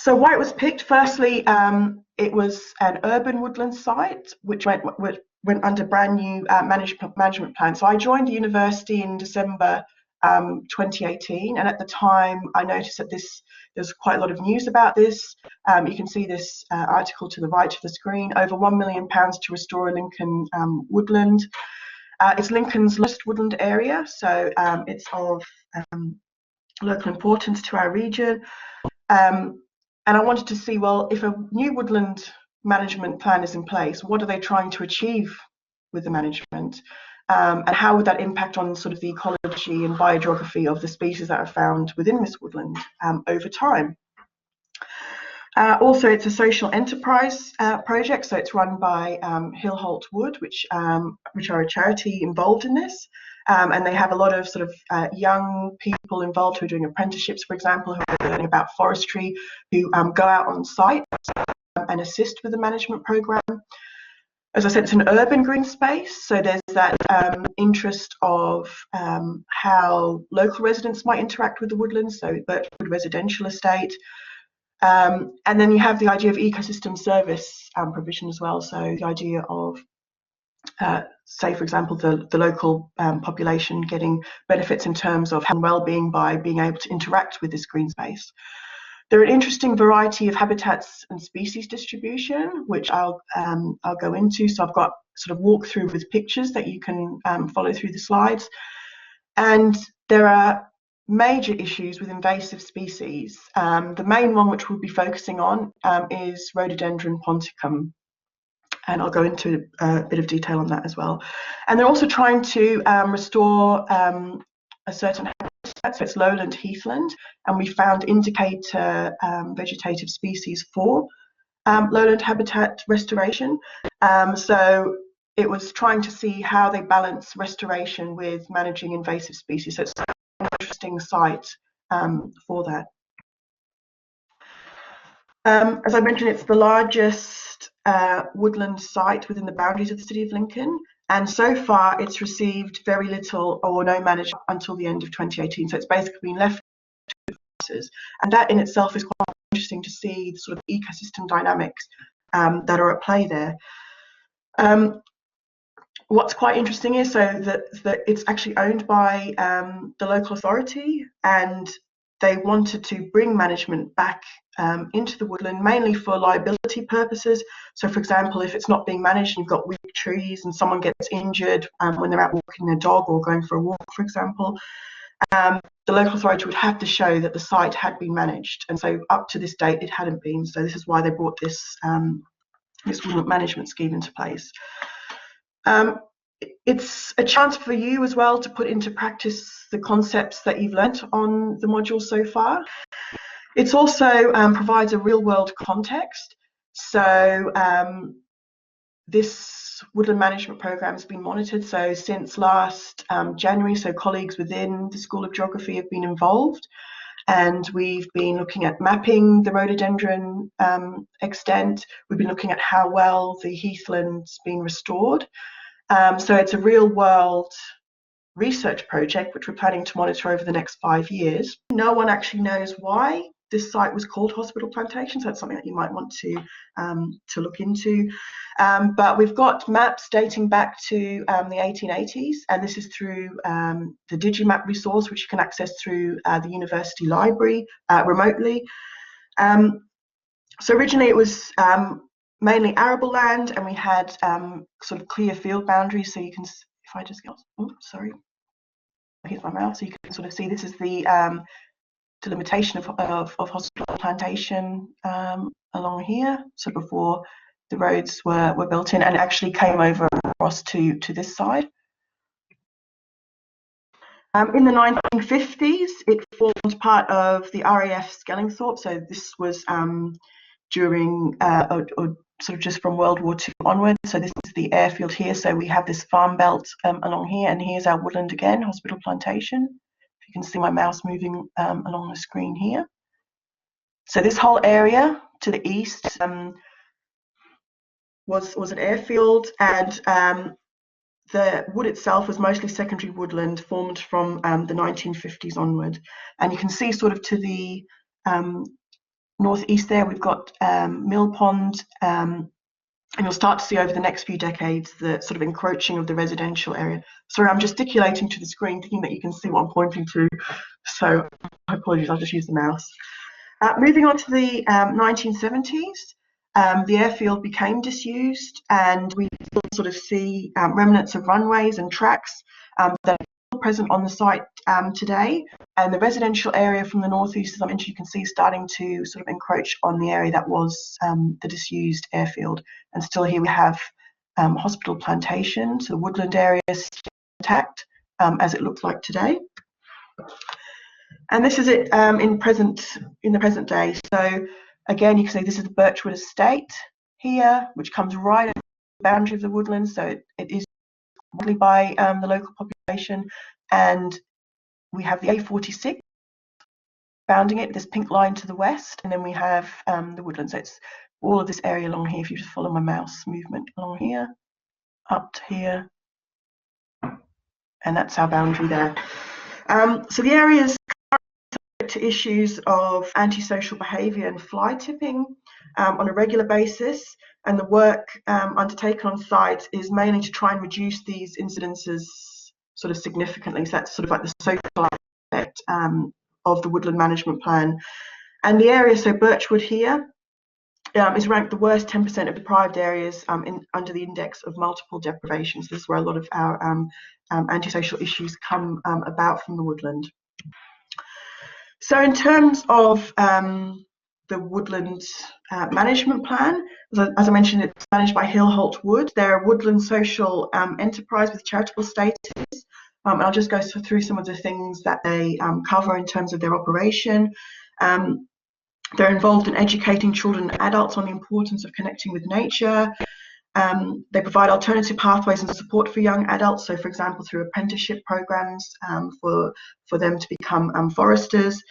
So why it was picked, firstly, it was an urban woodland site which went under brand new management plan. So I joined the university in December 2018, and at the time I noticed that there's quite a lot of news about this. You can see this article to the right of the screen, over £1 million to restore a Lincoln woodland. It's Lincoln's largest woodland area, so it's of local importance to our region. And I wanted to see, well, if a new woodland management plan is in place, what are they trying to achieve with the management? And how would that impact on sort of the ecology and biogeography of the species that are found within this woodland over time? Also, it's a social enterprise project, so it's run by Hillholt Wood, which are a charity involved in this. And they have a lot of sort of young people involved who are doing apprenticeships, for example, who are learning about forestry, who go out on site and assist with the management program. As I said, it's an urban green space, so there's that interest of how local residents might interact with the woodlands, so Birchwood Residential Estate. And then you have the idea of ecosystem service provision as well, so the idea of say, for example, the local population getting benefits in terms of health and well-being by being able to interact with this green space. There are an interesting variety of habitats and species distribution, which I'll go into. So I've got sort of walkthrough with pictures that you can follow through the slides. And there are major issues with invasive species. The main one which we'll be focusing on is Rhododendron ponticum. And I'll go into a bit of detail on that as well. And they're also trying to restore a certain habitat, so it's lowland heathland, and we found indicator vegetative species for lowland habitat restoration. So it was trying to see how they balance restoration with managing invasive species. So it's an interesting site for that. As I mentioned, it's the largest woodland site within the boundaries of the city of Lincoln, and so far it's received very little or no management until the end of 2018. So it's basically been left to the and that in itself is quite interesting to see the sort of ecosystem dynamics that are at play there. What's quite interesting is that it's actually owned by the local authority, and they wanted to bring management back into the woodland, mainly for liability purposes. So, for example, if it's not being managed and you've got weak trees and someone gets injured when they're out walking their dog or going for a walk, for example, the local authority would have to show that the site had been managed. And so up to this date, it hadn't been. So this is why they brought this, this woodland management scheme into place. It's a chance for you as well to put into practice the concepts that you've learnt on the module so far. It also provides a real-world context. So this woodland management program has been monitored. So since last January, so colleagues within the School of Geography have been involved, and we've been looking at mapping the rhododendron extent. We've been looking at how well the heathland's been restored. So it's a real-world research project which we're planning to monitor over the next 5 years. No one actually knows why this site was called Hospital Plantation, so that's something that you might want to look into. But we've got maps dating back to the 1880s, and this is through the Digimap resource, which you can access through the university library remotely. So originally it was mainly arable land, and we had sort of clear field boundaries. So you can, if I just go, oh, sorry, here's my mouse. So you can sort of see this is the delimitation of Hospital Plantation along here. So before the roads were built in, and it actually came over across to this side. In the 1950s, it formed part of the RAF Skellingthorpe. So this was during or sort of just from World War II onward. So this is the airfield here. So we have this farm belt along here, and here's our woodland again, Hospital Plantation. You can see my mouse moving along the screen here. So this whole area to the east was an airfield, and the wood itself was mostly secondary woodland formed from the 1950s onward. And you can see sort of to the northeast there, we've got Mill Pond, and you'll start to see over the next few decades the sort of encroaching of the residential area. Sorry, I'm gesticulating to the screen, thinking that you can see what I'm pointing to. So apologies, I'll just use the mouse. Moving on to the 1970s, the airfield became disused, and we still sort of see remnants of runways and tracks that are present on the site today. And the residential area from the northeast, as I mentioned, you can see starting to sort of encroach on the area that was the disused airfield. And still here we have Hospital Plantation, so the woodland area still intact as it looks like today. And this is it in the present day. So again, you can see this is the Birchwood Estate here, which comes right at the boundary of the woodlands. So it is widely by the local population, and we have the A46 bounding it, this pink line to the west, and then we have the woodlands. So it's all of this area along here. If you just follow my mouse movement along here, up to here, and that's our boundary there. So the area's to issues of antisocial behaviour and fly tipping on a regular basis, and the work undertaken on site is mainly to try and reduce these incidences sort of significantly. So that's sort of like the social aspect of the woodland management plan. And the area, so Birchwood here, is ranked the worst 10% of deprived areas under the index of multiple deprivations. This is where a lot of our antisocial issues come about from the woodland. So in terms of the woodland management plan, as I mentioned, it's managed by Hill Holt Wood. They're a woodland social enterprise with charitable status. And I'll just go through some of the things that they cover in terms of their operation. They're involved in educating children and adults on the importance of connecting with nature. They provide alternative pathways and support for young adults, so for example through apprenticeship programs for them to become foresters.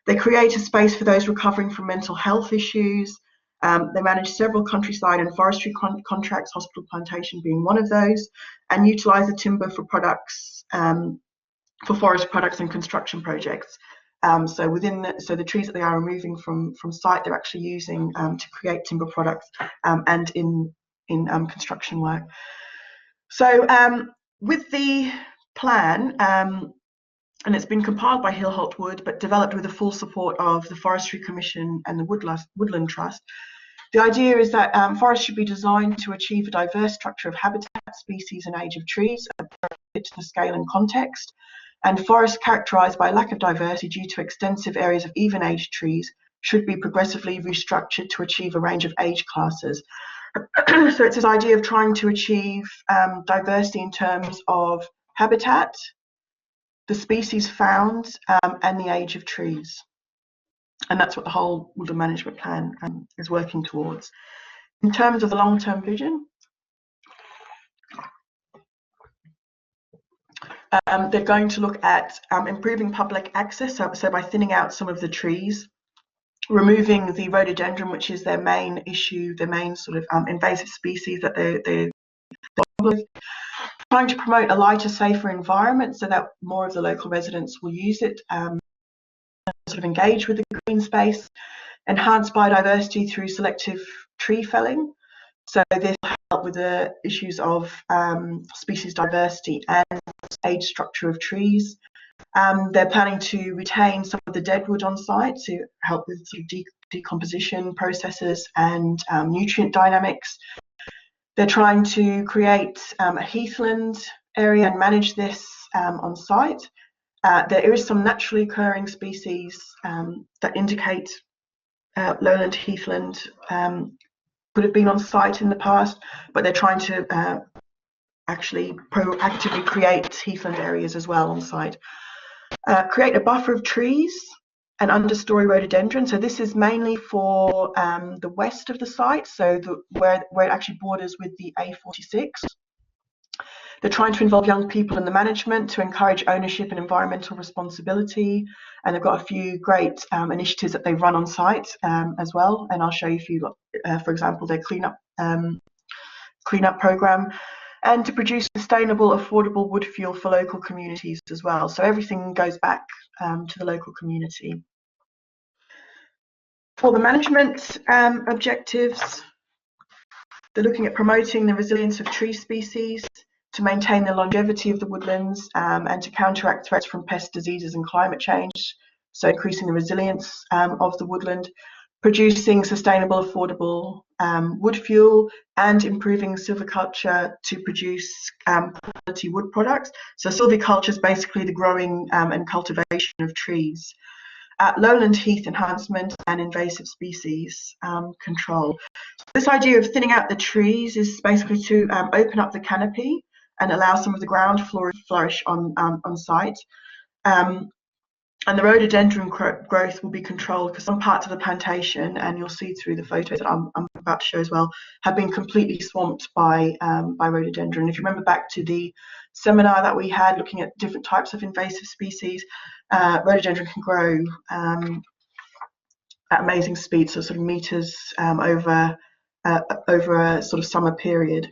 They create a space for those recovering from mental health issues. They manage several countryside and forestry contracts, Hospital Plantation being one of those, and utilise the timber for products, for forest products and construction projects. So the trees that they are removing from site, they're actually using to create timber products and in construction work. So with the plan, and it's been compiled by Hill Holt Wood, but developed with the full support of the Forestry Commission and the Woodland Trust. The idea is that forests should be designed to achieve a diverse structure of habitat, species and age of trees, fit to the scale and context. And forests characterised by lack of diversity due to extensive areas of even-aged trees should be progressively restructured to achieve a range of age classes. So it's this idea of trying to achieve diversity in terms of habitat, the species found, and the age of trees. And that's what the whole woodland management plan is working towards. In terms of the long-term vision, they're going to look at improving public access, so by thinning out some of the trees, removing the rhododendron, which is their main issue, their main sort of invasive species that they're trying to promote a lighter, safer environment so that more of the local residents will use it, sort of engage with the green space, enhance biodiversity through selective tree felling. So this will help with the issues of species diversity and age structure of trees. They're planning to retain some of the deadwood on site to help with sort of decomposition processes and nutrient dynamics. They're trying to create a heathland area and manage this on site. There is some naturally occurring species that indicate lowland heathland could have been on site in the past, but they're trying to actually proactively create heathland areas as well on site. Create a buffer of trees and understory rhododendron. So this is mainly for the west of the site, so where it actually borders with the A46. They're trying to involve young people in the management to encourage ownership and environmental responsibility. And they've got a few great initiatives that they run on site as well. And I'll show you a few, for example, their cleanup program, and to produce sustainable, affordable wood fuel for local communities as well. So everything goes back to the local community. For the management objectives, they're looking at promoting the resilience of tree species, to maintain the longevity of the woodlands, and to counteract threats from pest diseases and climate change, so increasing the resilience of the woodland, producing sustainable, affordable wood fuel, and improving silviculture to produce quality wood products. So silviculture is basically the growing and cultivation of trees. Lowland heath enhancement and invasive species control. So this idea of thinning out the trees is basically to open up the canopy and allow some of the ground flora to flourish on site. And the rhododendron growth will be controlled because some parts of the plantation, and you'll see through the photos that I'm about to show as well, have been completely swamped by rhododendron. If you remember back to the seminar that we had looking at different types of invasive species, rhododendron can grow at amazing speeds, so sort of meters over a sort of summer period.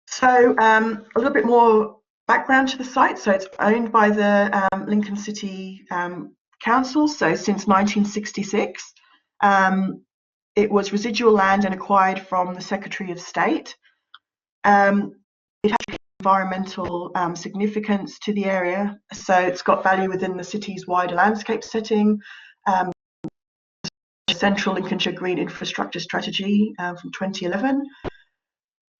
So a little bit more background to the site. So it's owned by the Lincoln City Council. So since 1966, it was residual land and acquired from the Secretary of State. It has environmental significance to the area. So it's got value within the city's wider landscape setting. Central Lincolnshire Green Infrastructure Strategy from 2011.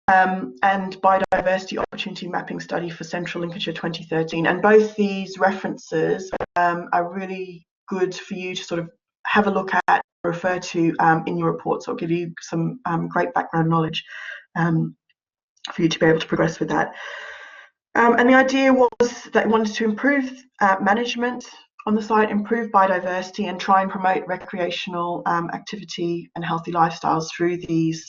And Biodiversity Opportunity Mapping Study for Central Lincolnshire 2013. And both these references are really good for you to sort of have a look at, refer to in your report. So it'll give you some great background knowledge for you to be able to progress with that. And the idea was that we wanted to improve management on the site, improve biodiversity, and try and promote recreational activity and healthy lifestyles through these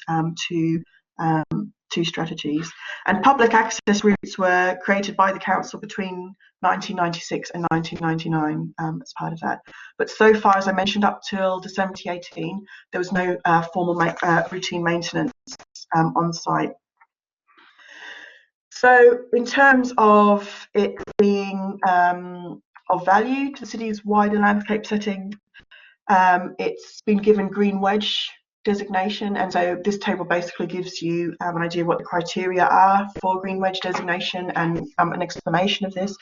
two strategies. And public access routes were created by the council between 1996 and 1999 as part of that. But so far, as I mentioned, up till December 2018, there was no formal routine maintenance on site. So in terms of it being of value to the city's wider landscape setting, it's been given Green Wedge designation, and so this table basically gives you an idea of what the criteria are for Green Wedge designation and an explanation of this.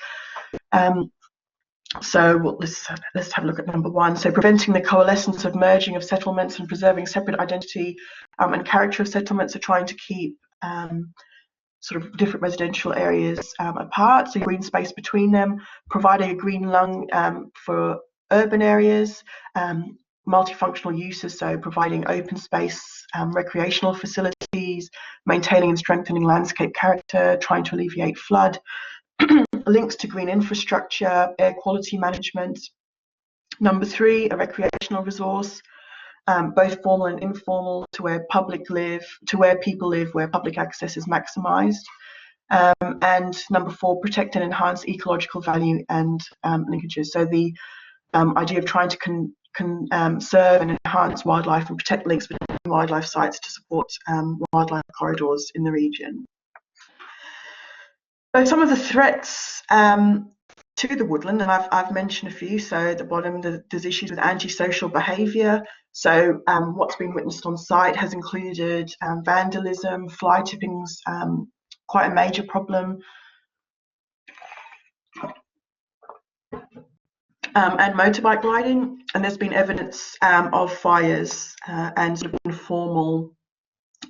So let's have a look at number one. So preventing the coalescence of merging of settlements and preserving separate identity and character of settlements, are trying to keep sort of different residential areas apart, so green space between them, providing a green lung for urban areas, multifunctional uses, so providing open space, recreational facilities, maintaining and strengthening landscape character, trying to alleviate flood, links to green infrastructure, air quality management. Number three, a recreational resource, both formal and informal, to where people live, where public access is maximised. And number four, protect and enhance ecological value and linkages. So the idea of trying to conserve and enhance wildlife and protect links between wildlife sites to support wildlife corridors in the region. So some of the threats to the woodland, and I've mentioned a few. So at the bottom, there's issues with antisocial behaviour. So what's been witnessed on site has included vandalism, fly tipping's quite a major problem, and motorbike riding. And there's been evidence of fires and sort of informal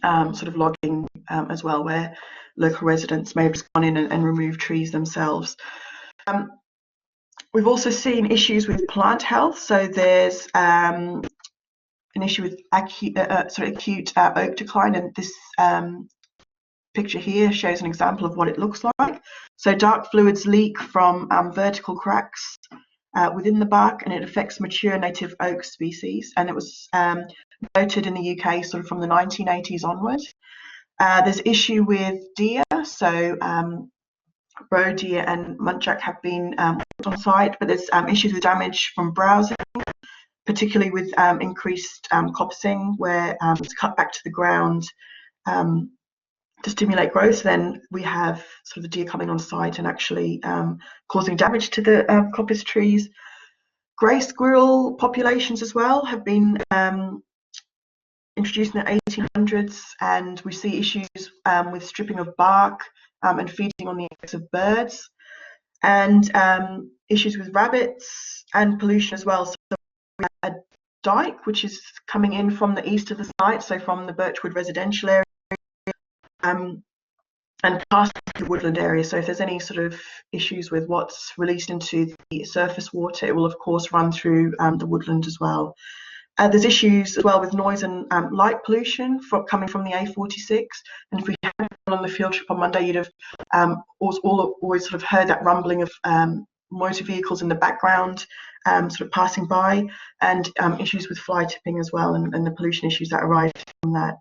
sort of logging as well, where local residents may have just gone in and removed trees themselves. We've also seen issues with plant health. So there's an issue with acute oak decline, and this picture here shows an example of what it looks like. So dark fluids leak from vertical cracks within the bark, and it affects mature native oak species. And it was noted in the UK sort of from the 1980s onward. There's issue with deer. So roe deer and muntjac have been on site, but there's issues with damage from browsing, particularly with increased coppicing, where it's cut back to the ground to stimulate growth. Then we have sort of the deer coming on site and actually causing damage to the coppice trees. Grey squirrel populations as well have been introduced in the 1800s, and we see issues with stripping of bark and feeding on the eggs of birds, and issues with rabbits and pollution as well. So we have a dike which is coming in from the east of the site, so from the Birchwood residential area, and past the woodland area. So if there's any sort of issues with what's released into the surface water, it will of course run through the woodland as well. There's issues as well with noise and light pollution coming from the A46. And if we hadn't gone on the field trip on Monday, you'd have always sort of heard that rumbling of motor vehicles in the background sort of passing by, and issues with fly tipping as well, and the pollution issues that arise from that.